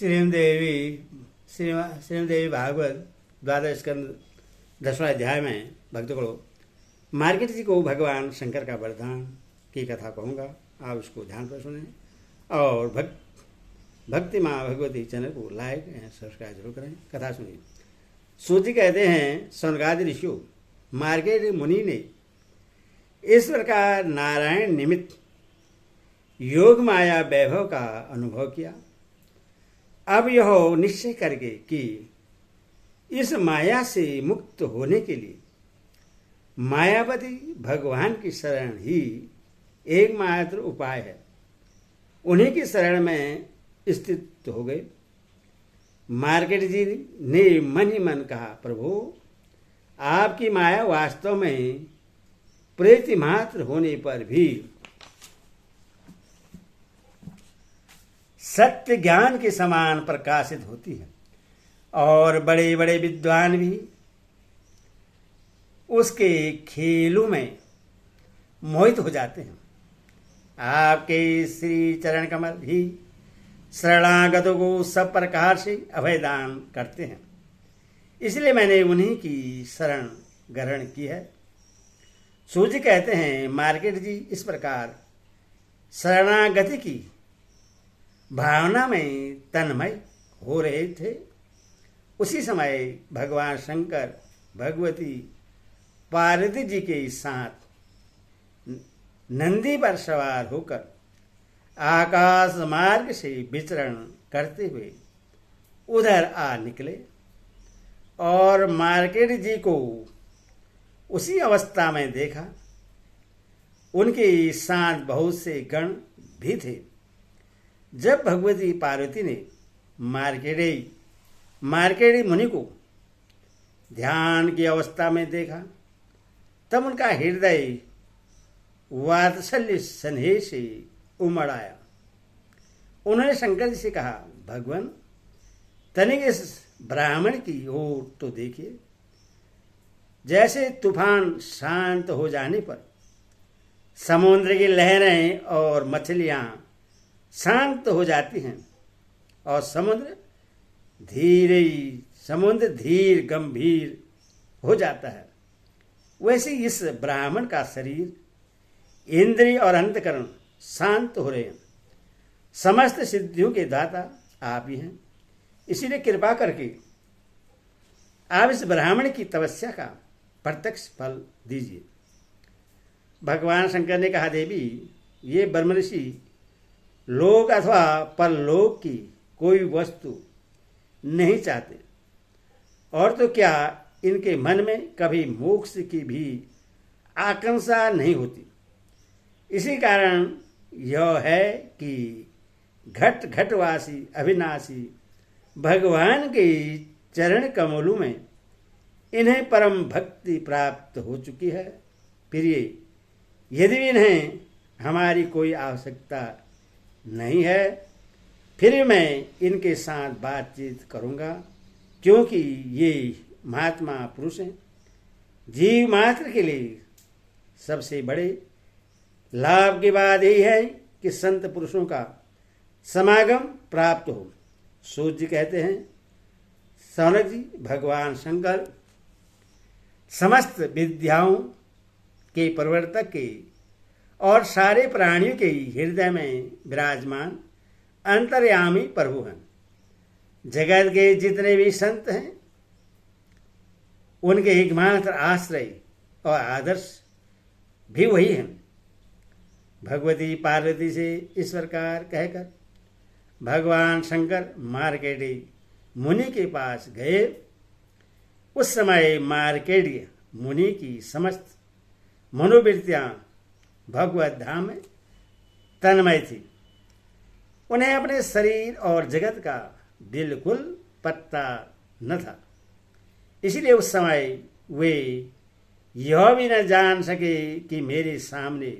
श्रीमदेवी भागवत द्वादश स्कंद 10वां अध्याय में भक्तों मार्केट जी को भगवान शंकर का वरदान की कथा कहूँगा, आप उसको ध्यान पर सुने और भक्ति माँ भगवती चैनल को लाइक एंड सब्सक्राइब जरूर करें। कथा सुनिए। सूत जी कहते हैं, स्वर्गादि ऋषियों मार्केट मुनि ने इस प्रकार नारायण निमित्त योग माया वैभव का अनुभव किया। अब यह निश्चय करके कि इस माया से मुक्त होने के लिए मायापति भगवान की शरण ही एकमात्र उपाय है, उन्हीं की शरण में स्थित हो गए। मार्केट जी ने मन ही मन कहा, प्रभु आपकी माया वास्तव में प्रीति मात्र होने पर भी सत्य ज्ञान के समान प्रकाशित होती है और बड़े बड़े विद्वान भी उसके खेलों में मोहित हो जाते हैं। आपके श्री चरण कमल ही शरणागतों को सब प्रकार से अभयदान करते हैं, इसलिए मैंने उन्हीं की शरण ग्रहण की है। सूर्य कहते हैं, मार्केट जी इस प्रकार शरणागति की भावना में तन्मय हो रहे थे। उसी समय भगवान शंकर भगवती पार्वती जी के साथ नंदी पर सवार होकर आकाश मार्ग से विचरण करते हुए उधर आ निकले और मार्केट जी को उसी अवस्था में देखा। उनके साथ बहुत से गण भी थे। जब भगवती पार्वती ने मार्केडी मुनि को ध्यान की अवस्था में देखा, तब उनका हृदय वात्सल्य स्नेह से उमड़ आया। उन्होंने शंकर जी से कहा, भगवान तनिक इस ब्राह्मण की ओर तो देखिए। जैसे तूफान शांत हो जाने पर समुद्र की लहरें और मछलियां शांत हो जाती हैं और समुद्र धीर गंभीर हो जाता है, वैसे इस ब्राह्मण का शरीर इंद्रिय और अंतकरण शांत हो रहे हैं। समस्त सिद्धियों के दाता आप ही हैं, इसीलिए कृपा करके आप इस ब्राह्मण की तपस्या का प्रत्यक्ष फल दीजिए। भगवान शंकर ने कहा, देवी ये ब्रह्मऋषि लोक अथवा परलोक की कोई वस्तु नहीं चाहते, और तो क्या इनके मन में कभी मोक्ष की भी आकांक्षा नहीं होती। इसी कारण यह है कि घट घटवासी अविनाशी भगवान के चरण कमलों में इन्हें परम भक्ति प्राप्त हो चुकी है। प्रिय, यदि इन्हें हमारी कोई आवश्यकता नहीं है, फिर मैं इनके साथ बातचीत करूंगा, क्योंकि ये महात्मा पुरुष हैं। जीव मात्र के लिए सबसे बड़े लाभ की बात यही है कि संत पुरुषों का समागम प्राप्त हो। सूत जी कहते हैं, सौनक जी भगवान शंकर समस्त विद्याओं के प्रवर्तक के और सारे प्राणियों के हृदय में विराजमान अंतर्यामी प्रभु हैं। जगत के जितने भी संत हैं उनके एकमात्र आश्रय और आदर्श भी वही हैं। भगवती पार्वती से इस प्रकार कहकर भगवान शंकर मार्केडी मुनि के पास गए। उस समय मार्केडीय मुनि की समस्त मनोवृत्तियां भगवत धाम में तन्मय थी। उन्हें अपने शरीर और जगत का बिल्कुल पता न था, इसलिए उस समय वे यह भी न जान सके कि मेरे सामने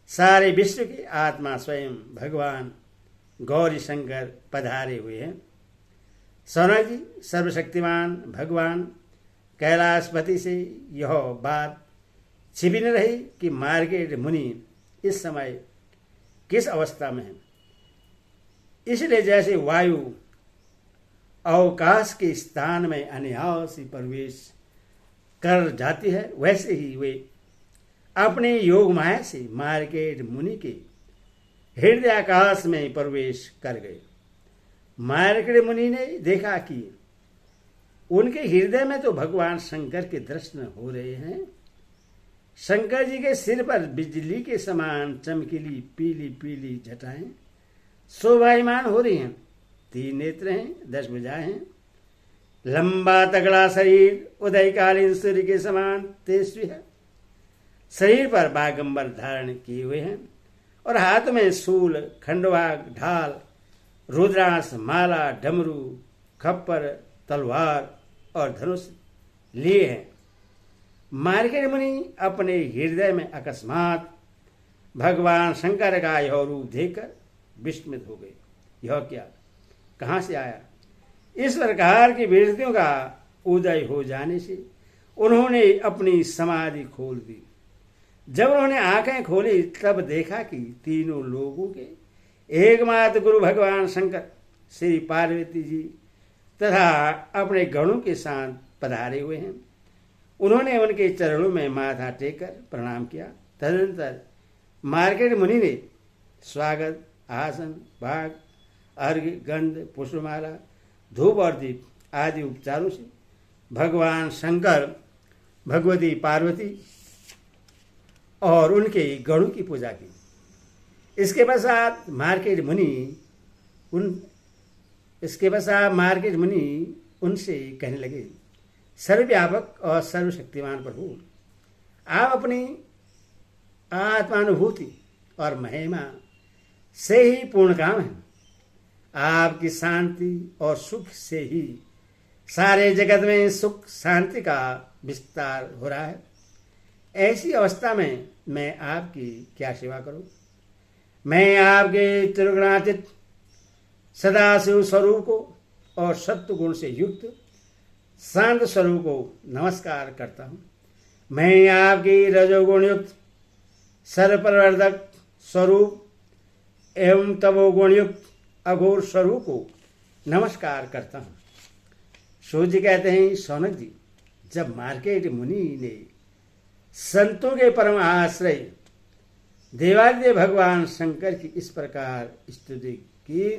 सारे विश्व के आत्मा स्वयं भगवान गौरी शंकर पधारे हुए हैं। सौनक जी सर्वशक्तिमान भगवान कैलाशपति से यह बात छिपी न रही कि मार्केट मुनि इस समय किस अवस्था में है। इसलिए जैसे वायु अवकाश के स्थान में अनायास ही प्रवेश कर जाती है, वैसे ही वे अपने योग माया से मार्केट मुनि के हृदय आकाश में प्रवेश कर गए। मार्केट मुनि ने देखा कि उनके हृदय में तो भगवान शंकर के दर्शन हो रहे हैं। शंकर जी के सिर पर बिजली के समान चमकीली पीली पीली जटाएं शोभायमान हो रही हैं। 3 नेत्र हैं, 10 भुजाएं हैं, लंबा तगड़ा शरीर उदयकालीन सूर्य के समान तेजस्वी है। शरीर पर बागंबर धारण किए हुए हैं और हाथ में शूल, खंडवा, ढाल, रुद्रांश, माला, डमरू, खप्पर, तलवार और धनुष लिए हैं। मार्केट मुनि अपने हृदय में अकस्मात भगवान शंकर का यह रूप देखकर विस्मित हो गए। यह क्या, कहाँ से आया? इस प्रकार की वृत्तियों का उदय हो जाने से उन्होंने अपनी समाधि खोल दी। जब उन्होंने आंखें खोली तब देखा कि तीनों लोगों के एकमात्र गुरु भगवान शंकर, श्री पार्वती जी तथा अपने गणों के साथ पधारे हुए हैं। उन्होंने उनके चरणों में माथा टेककर प्रणाम किया। तदनंतर मार्केट मुनि ने स्वागत, आसन, भाग, अर्घ्य, गंध, पुष्पमाला, धूप और दीप आदि उपचारों से भगवान शंकर, भगवती पार्वती और उनके गणों की पूजा की। इसके पश्चात मार्केट मुनि उनसे कहने लगे, सर्वव्यापक और सर्वशक्तिमान प्रभु, आप अपनी आत्मानुभूति और महिमा से ही पूर्ण काम हैं। आपकी शांति और सुख से ही सारे जगत में सुख शांति का विस्तार हो रहा है। ऐसी अवस्था में मैं आपकी क्या सेवा करूं? मैं आपके त्रिगुणातीत सदाशिव स्वरूप को और सत्व गुण से युक्त शांत स्वरूप को नमस्कार करता हूं। मैं आपकी रजोगुण युक्त सर्वप्रवर्धक स्वरूप एवं तमोगुण युक्त अघोर स्वरूप को नमस्कार करता हूं। सूर्य जी कहते हैं, सौनक जी, जब मार्केट मुनि ने संतों के परम आश्रय देवादिदेव भगवान शंकर की इस प्रकार स्तुति की,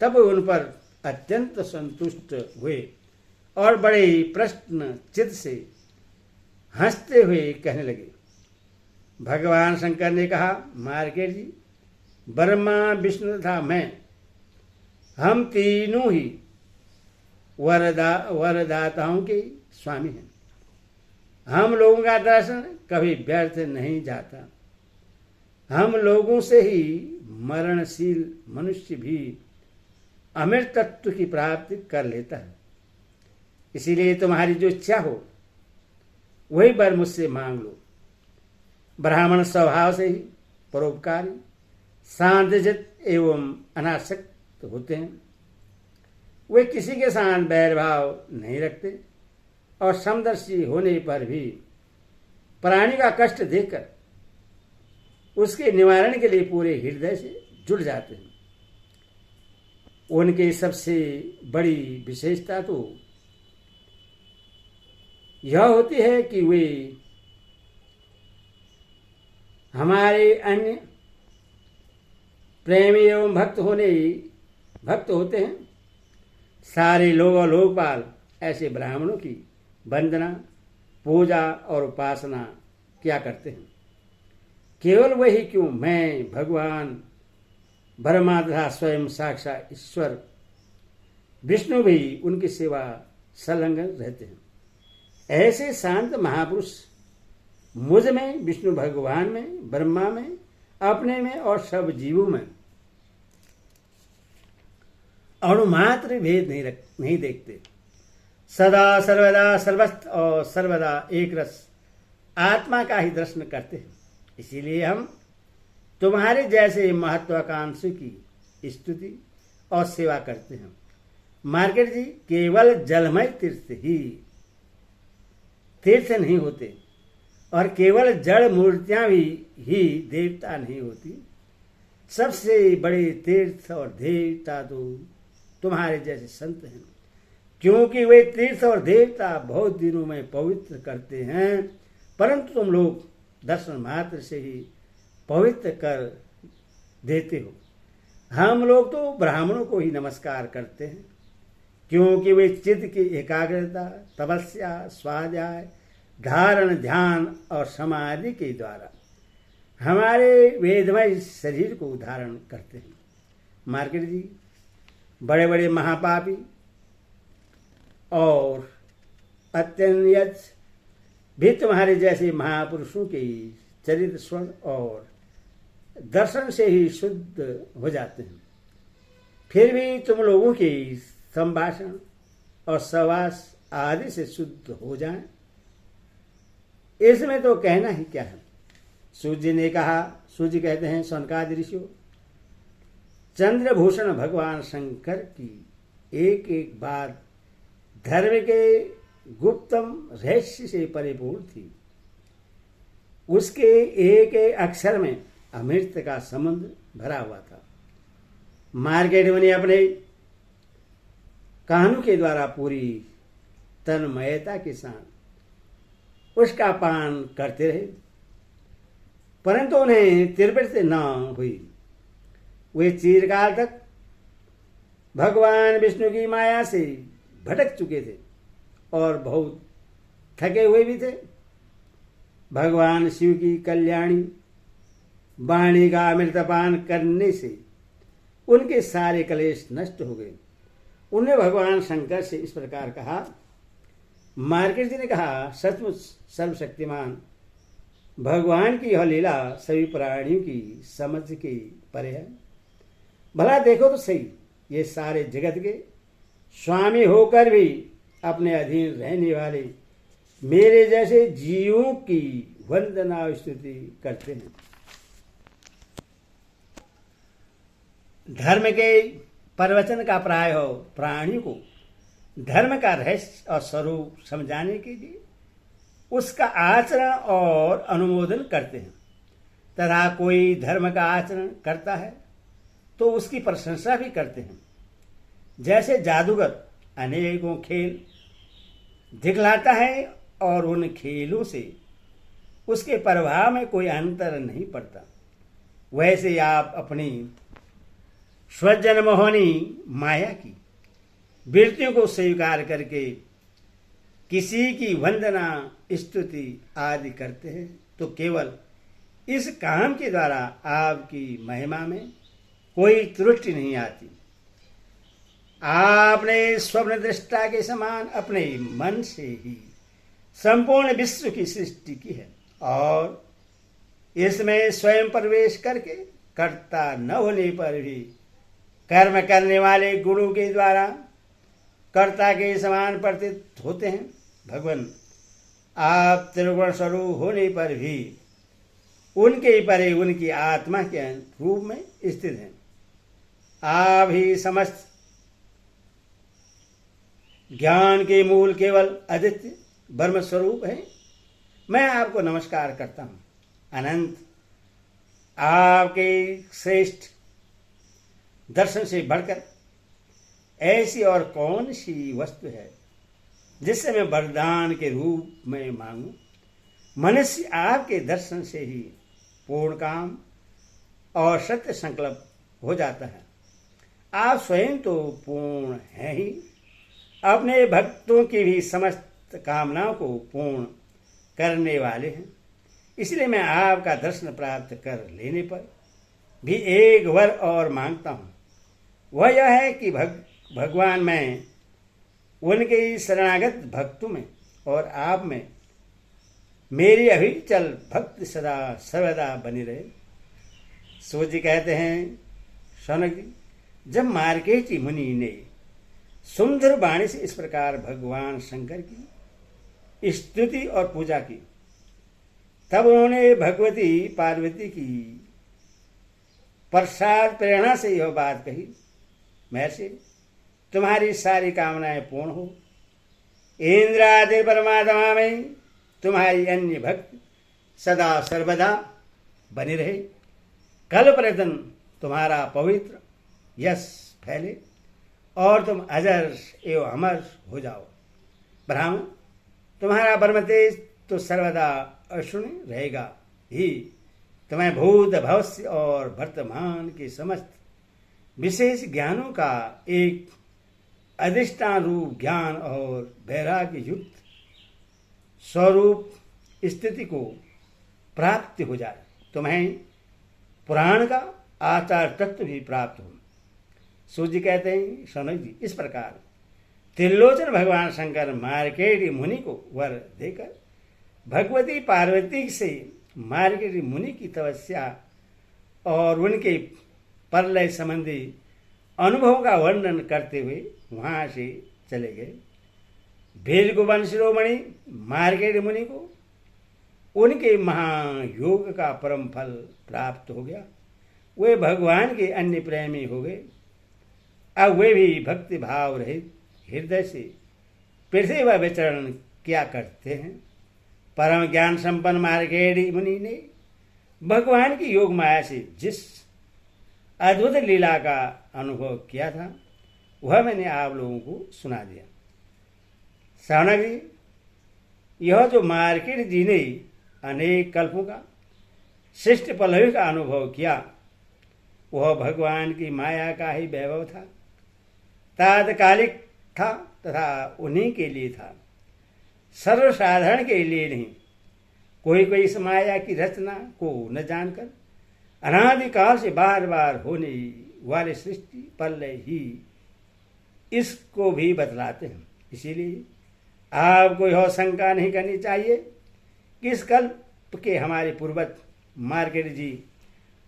तब उन पर अत्यंत संतुष्ट हुए और बड़े प्रश्न चित्त से हंसते हुए कहने लगे। भगवान शंकर ने कहा, मार्केट जी, ब्रह्मा, विष्णु तथा मैं, हम तीनों ही वरदाताओं के स्वामी हैं। हम लोगों का दर्शन कभी व्यर्थ नहीं जाता। हम लोगों से ही मरणशील मनुष्य भी अमृत तत्व की प्राप्ति कर लेता है। इसीलिए तुम्हारी जो इच्छा हो वही वर मुझसे मांग लो। ब्राह्मण स्वभाव से ही परोपकारी, शांतचित्त एवं अनासक्त होते हैं। वे किसी के साथ बैर भाव नहीं रखते और समदर्शी होने पर भी प्राणी का कष्ट देखकर उसके निवारण के लिए पूरे हृदय से जुड़ जाते हैं। उनकी सबसे बड़ी विशेषता तो यह होती है कि वे हमारे अन्य प्रेमी एवं भक्त होते हैं। सारे लोग और लोकपाल ऐसे ब्राह्मणों की वंदना, पूजा और उपासना क्या करते हैं। केवल वही क्यों, मैं, भगवान ब्रह्मा तथा स्वयं साक्षात ईश्वर विष्णु भी उनकी सेवा संलग्न रहते हैं। ऐसे शांत महापुरुष मुझ में, विष्णु भगवान में, ब्रह्मा में, अपने में और सब जीवों में अणुमात्र भेद नहीं देखते। सदा सर्वदा सर्वस्थ और सर्वदा एक रस आत्मा का ही दर्शन करते हैं। इसीलिए हम तुम्हारे जैसे महत्वाकांक्षी की स्तुति और सेवा करते हैं। मार्केट जी, केवल जलमय तीर्थ नहीं होते और केवल जड़ मूर्तियां भी ही देवता नहीं होती। सबसे बड़े तीर्थ और देवता तो तुम्हारे जैसे संत हैं। क्योंकि वे तीर्थ और देवता बहुत दिनों में पवित्र करते हैं, परंतु तुम लोग दर्शन मात्र से ही पवित्र कर देते हो। हम लोग तो ब्राह्मणों को ही नमस्कार करते हैं, क्योंकि वे चित्त की एकाग्रता, तपस्या, स्वाध्याय, धारण, ध्यान और समाधि के द्वारा हमारे वेदमय शरीर को धारण करते हैं। मार्केट जी, बड़े बड़े महापापी और अत्यंत भी तुम्हारे जैसे महापुरुषों के चरित्र स्वर्ण और दर्शन से ही शुद्ध हो जाते हैं। फिर भी तुम लोगों की संभाषण और सहवास आदि से शुद्ध हो जाएं, इसमें तो कहना ही क्या है। सूर्य ने कहा, सूर्य कहते हैं सनकादि ऋषियों, चंद्रभूषण भगवान शंकर की एक एक बात धर्म के गुप्तम रहस्य से परिपूर्ण थी। उसके एक एक अक्षर में अमृत का संबंध भरा हुआ था। मार्केट में अपने कानों के द्वारा पूरी तन्मयता के साथ उसका पान करते रहे, परंतु उन्हें तृप्ति न हुई। वे चिरकाल तक भगवान विष्णु की माया से भटक चुके थे और बहुत थके हुए भी थे। भगवान शिव की कल्याणी वाणी का अमृतपान करने से उनके सारे कलेश नष्ट हो गए। उन्हें भगवान शंकर से इस प्रकार कहा। मार्केट जी ने कहा, सचमुच सर्वशक्तिमान भगवान की यह लीला सभी प्राणियों की समझ के परे है। भला देखो तो सही, ये सारे जगत के स्वामी होकर भी अपने अधीन रहने वाले मेरे जैसे जीवों की वंदना स्तुति करते हैं। धर्म के प्रवचन का प्राय हो प्राणियों को धर्म का रहस्य और स्वरूप समझाने के लिए उसका आचरण और अनुमोदन करते हैं, तथा कोई धर्म का आचरण करता है तो उसकी प्रशंसा भी करते हैं। जैसे जादूगर अनेकों खेल दिखलाता है और उन खेलों से उसके प्रभाव में कोई अंतर नहीं पड़ता, वैसे आप अपनी स्वजन मोहनी माया की वृत्तियों को स्वीकार करके किसी की वंदना, स्तुति आदि करते हैं तो केवल इस काम के द्वारा आपकी महिमा में कोई त्रुटि नहीं आती। आपने स्वप्न दृष्टा के समान अपने मन से ही संपूर्ण विश्व की सृष्टि की है और इसमें स्वयं प्रवेश करके कर्ता न होने पर भी कर्म करने वाले गुणों के द्वारा कर्ता के समान प्रतीत होते हैं। भगवान, आप त्रिगुण स्वरूप होने पर भी उनके परे उनकी आत्मा के रूप में स्थित हैं। आप ही समस्त ज्ञान के मूल केवल अद्वितीय ब्रह्म स्वरूप है। मैं आपको नमस्कार करता हूँ। अनंत आपके श्रेष्ठ दर्शन से बढ़कर ऐसी और कौन सी वस्तु है जिससे मैं वरदान के रूप में मांगू। मनुष्य आपके दर्शन से ही पूर्ण काम और सत्य संकल्प हो जाता है। आप स्वयं तो पूर्ण हैं ही, अपने भक्तों की भी समस्त कामनाओं को पूर्ण करने वाले हैं। इसलिए मैं आपका दर्शन प्राप्त कर लेने पर भी एक वर और मांगता हूँ। वह यह है कि भगवान मैं उनके शरणागत भक्तों में और आप में मेरी अविचल भक्ति सदा सर्वदा बनी रहे। सूर्य कहते हैं, शौनक जी, जब मार्केटी मुनि ने सुंदर वाणी से इस प्रकार भगवान शंकर की स्तुति और पूजा की, तब उन्होंने भगवती पार्वती की प्रसाद प्रेरणा से यह बात कही, महर्षि, तुम्हारी सारी कामनाएं पूर्ण हो। इंद्र आदि परमात्मा में तुम्हारी अन्य भक्ति सदा सर्वदा बनी रहे। कल प्रदन तुम्हारा पवित्र यश फैले और तुम अजर एवं अमर हो जाओ। ब्राह्मण, तुम्हारा ब्रह्म तेज तो सर्वदा अक्षुण्ण रहेगा ही। तुम्हें भूत भविष्य और वर्तमान के समस्त विशेष ज्ञानों का एक अधिष्ठान रूप ज्ञान और वैराग्य युक्त स्वरूप स्थिति को प्राप्त हो जाए। तुम्हें पुराण का आचार तत्व भी प्राप्त हो। सूर्य कहते हैं, शौनक जी, इस प्रकार त्रिलोचन भगवान शंकर मार्केटी मुनि को वर देकर भगवती पार्वती से मार्केटी मुनि की तपस्या और उनके परलय संबंधी अनुभव का वर्णन करते हुए वहां से चले गए। भीलकुवन शिरोमणि मार्केटी मुनि को उनके महायोग का परम फल प्राप्त हो गया। वे भगवान के अन्य प्रेमी हो गए। अब वे भी भक्ति भाव रहित हृदय से पृथ्वी पर विचरण किया करते हैं। परम ज्ञान संपन्न मार्केटी मुनि ने भगवान की योग माया से जिस अद्भुत लीला का अनुभव किया था वह मैंने आप लोगों को सुना दिया। शौनक जी, यह जो मार्केट जी ने अनेक कल्पों का श्रेष्ठ पल्लवी का अनुभव किया वह भगवान की माया का ही वैभव था, तात्कालिक था तथा उन्हीं के लिए था, सर्वसाधारण के लिए नहीं। कोई कोई इस माया की रचना को न जानकर अनादिकाल से बार बार होने वाले सृष्टि प्रलय ही इसको भी बतलाते हैं। इसीलिए आपको यह शंका नहीं करनी चाहिए कि इस कल्प के हमारे पूर्वज मार्केट जी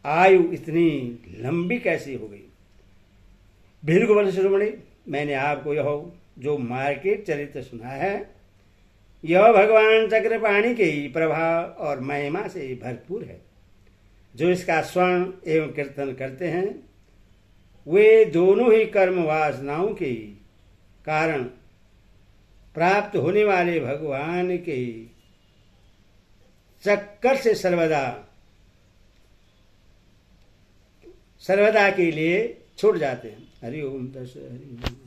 आयु इतनी लंबी कैसी हो गई। भीलकुवन शिरोमणि, मैंने आपको यह जो मार्केट चरित्र सुना है यह भगवान चक्रपाणि के प्रभाव और महिमा से भरपूर है। जो इसका स्वर्ण एवं कीर्तन करते हैं वे दोनों ही कर्म वासनाओं के कारण प्राप्त होने वाले भगवान के चक्कर से सर्वदा के लिए छूट जाते हैं। हरि ओम तत्सत। हरि ओम।